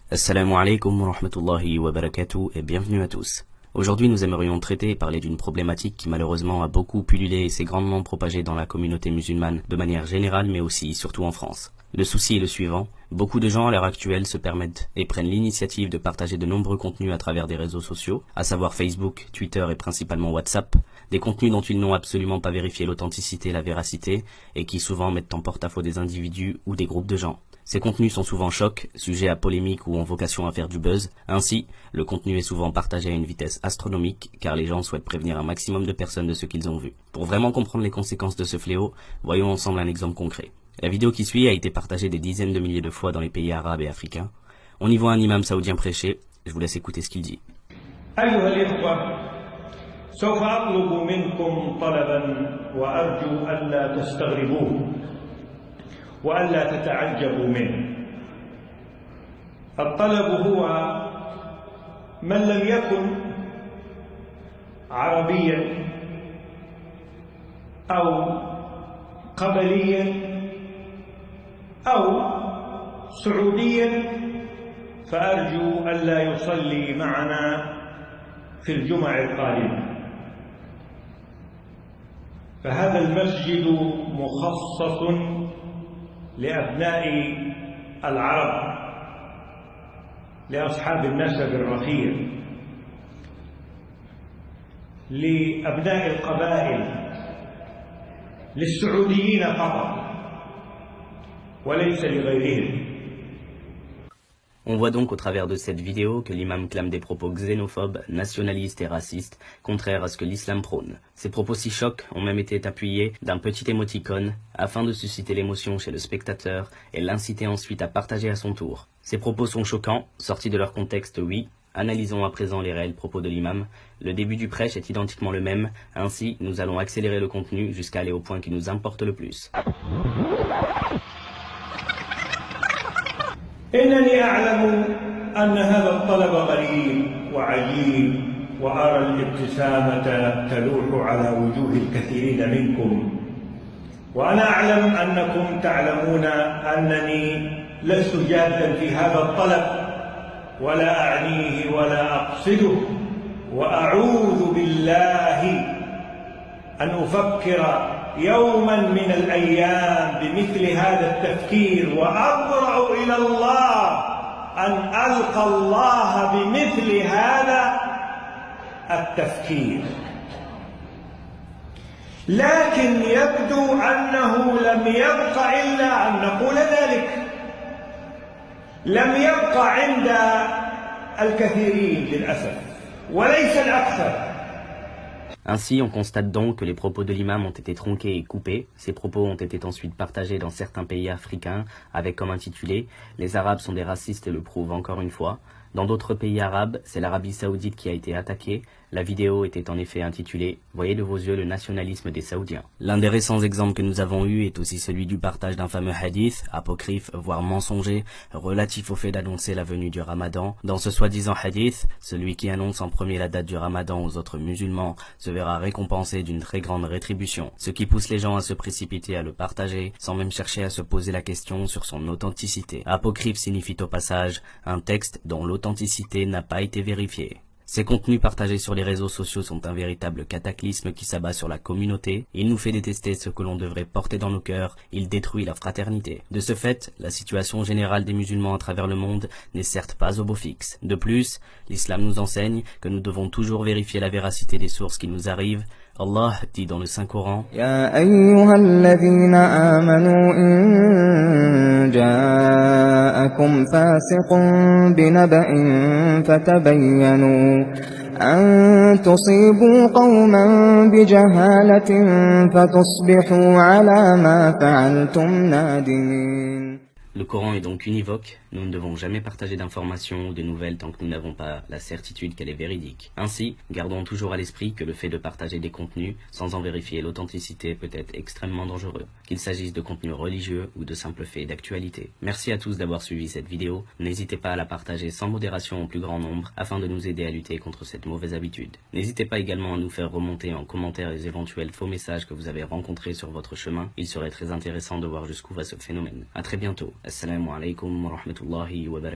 Assalamu alaikum wa rahmatullahi wa barakatuh et bienvenue à tous. Aujourd'hui nous aimerions traiter et parler d'une problématique qui malheureusement a beaucoup pullulé et s'est grandement propagée dans la communauté musulmane de manière générale mais aussi surtout en France. Le souci est le suivant, beaucoup de gens à l'heure actuelle se permettent et prennent l'initiative de partager de nombreux contenus à travers des réseaux sociaux, à savoir Facebook, Twitter et principalement WhatsApp, des contenus dont ils n'ont absolument pas vérifié l'authenticité et la véracité et qui souvent mettent en porte-à-faux des individus ou des groupes de gens. Ces contenus sont souvent chocs, sujets à polémique ou ont vocation à faire du buzz. Ainsi, le contenu est souvent partagé à une vitesse astronomique car les gens souhaitent prévenir un maximum de personnes de ce qu'ils ont vu. Pour vraiment comprendre les conséquences de ce fléau, voyons ensemble un exemple concret. La vidéo qui suit a été partagée des dizaines de milliers de fois dans les pays arabes et africains. On y voit un imam saoudien prêcher. Je vous laisse écouter ce qu'il dit. أيها الإخوة، سوف أطلب منكم طلبا وأرجو ألا تستغربوه وألا تتعجبوا منه. الطلب هو من لم يكن عربيا أو قبليا أو سعوديا فأرجو ألا يصلي معنا في الجمع القادمة. فهذا المسجد مخصص لأبناء العرب لأصحاب النسب الرفيع، لأبناء القبائل، للسعوديين فقط وليس لغيرهم. On voit donc au travers de cette vidéo que l'imam clame des propos xénophobes, nationalistes et racistes, contraires à ce que l'islam prône. Ces propos si chocs ont même été appuyés d'un petit émoticône afin de susciter l'émotion chez le spectateur et l'inciter ensuite à partager à son tour. Ces propos sont choquants, sortis de leur contexte, oui. Analysons à présent les réels propos de l'imam. Le début du prêche est identiquement le même, ainsi nous allons accélérer le contenu jusqu'à aller au point qui nous importe le plus. إنني أعلم أن هذا الطلب غريب وعجيب، وأرى الابتسامة تلوح على وجوه الكثيرين منكم، وأنا أعلم أنكم تعلمون أنني لست جادا في هذا الطلب ولا أعنيه ولا أقصده، وأعوذ بالله أن أفكر يوما من الأيام بمثل هذا التفكير، وأضرع إلى الله أن ألقى الله بمثل هذا التفكير. لكن يبدو أنه لم يبق إلا أن نقول ذلك، لم يبق عند الكثيرين للأسف وليس الأكثر. Ainsi, on constate donc que les propos de l'imam ont été tronqués et coupés. Ces propos ont été ensuite partagés dans certains pays africains avec comme intitulé « Les Arabes sont des racistes et le prouvent encore une fois ». Dans d'autres pays arabes, c'est l'Arabie Saoudite qui a été attaquée. La vidéo était en effet intitulée « Voyez de vos yeux le nationalisme des Saoudiens ». L'un des récents exemples que nous avons eu est aussi celui du partage d'un fameux hadith, apocryphe, voire mensonger, relatif au fait d'annoncer la venue du Ramadan. Dans ce soi-disant hadith, celui qui annonce en premier la date du Ramadan aux autres musulmans se verra récompensé d'une très grande rétribution, ce qui pousse les gens à se précipiter à le partager, sans même chercher à se poser la question sur son authenticité. Apocryphe signifie au passage un texte dont l'authenticité n'a pas été vérifiée. Ces contenus partagés sur les réseaux sociaux sont un véritable cataclysme qui s'abat sur la communauté. Il nous fait détester ce que l'on devrait porter dans nos cœurs. Il détruit la fraternité. De ce fait, la situation générale des musulmans à travers le monde n'est certes pas au beau fixe. De plus, l'islam nous enseigne que nous devons toujours vérifier la véracité des sources qui nous arrivent. Allah dit dans le Saint-Coran: يا أيها الذين آمنوا إن جاءكم فاسق بنبأ فتبينوا أن تصيبوا قوما بجهالة فتصبحوا على ما فعلتم نادمين. Le Coran est donc univoque, nous ne devons jamais partager d'informations ou de nouvelles tant que nous n'avons pas la certitude qu'elle est véridique. Ainsi, gardons toujours à l'esprit que le fait de partager des contenus sans en vérifier l'authenticité peut être extrêmement dangereux, qu'il s'agisse de contenus religieux ou de simples faits d'actualité. Merci à tous d'avoir suivi cette vidéo, n'hésitez pas à la partager sans modération au plus grand nombre afin de nous aider à lutter contre cette mauvaise habitude. N'hésitez pas également à nous faire remonter en commentaire les éventuels faux messages que vous avez rencontrés sur votre chemin, il serait très intéressant de voir jusqu'où va ce phénomène. A très bientôt. Assalamu alaikum wa rahmatullahi wa barakatuh.